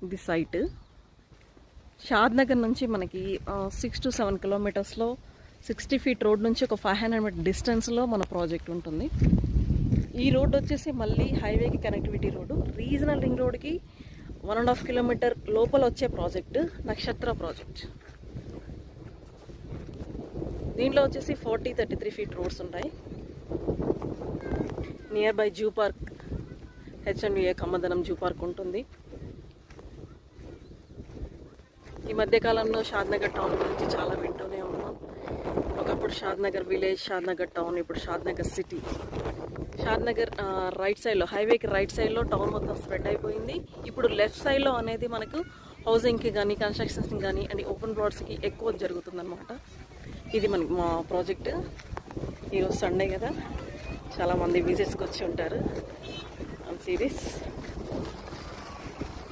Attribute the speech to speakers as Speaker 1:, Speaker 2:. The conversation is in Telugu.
Speaker 1: ఇది సైట్ షాద్ నగర్ నుంచి మనకి 6 to 7 కిలోమీటర్స్లో 60 feet రోడ్ నుంచి ఒక 500 meter డిస్టెన్స్లో మన ప్రాజెక్ట్ ఉంటుంది. ఈ రోడ్ వచ్చేసి మళ్ళీ హైవేకి కనెక్టివిటీ రోడ్డు. రీజనల్ రింగ్ రోడ్కి 1.5 kilometer లోపల వచ్చే ప్రాజెక్ట్ నక్షత్ర ప్రాజెక్ట్. దీంట్లో వచ్చేసి 33 feet రోడ్స్ ఉంటాయి. Near by zoo park, HMDA కమ్మదనం జూ పార్క్ ఉంటుంది. ఈ మధ్యకాలంలో షాద్నగర్ టౌన్ గురించి చాలా వింటూనే ఉన్నాం. ఒకప్పుడు షాద్నగర్ విలేజ్, షాద్నగర్ టౌన్, ఇప్పుడు షాద్నగర్ సిటీ. షాద్నగర్ రైట్ సైడ్లో, హైవేకి రైట్ సైడ్లో టౌన్ మొత్తం స్ప్రెడ్ అయిపోయింది. ఇప్పుడు లెఫ్ట్ సైడ్లో అనేది మనకు హౌసింగ్కి కానీ, కన్స్ట్రక్షన్స్కి కానీ అండ్ ఓపెన్ ప్లాట్స్కి ఎక్కువ జరుగుతుందన్నమాట. ఇది మనకి మా ప్రాజెక్ట్. ఈరోజు సండే కదా, చాలామంది విజిట్స్కి వచ్చి ఉంటారు. సిరీస్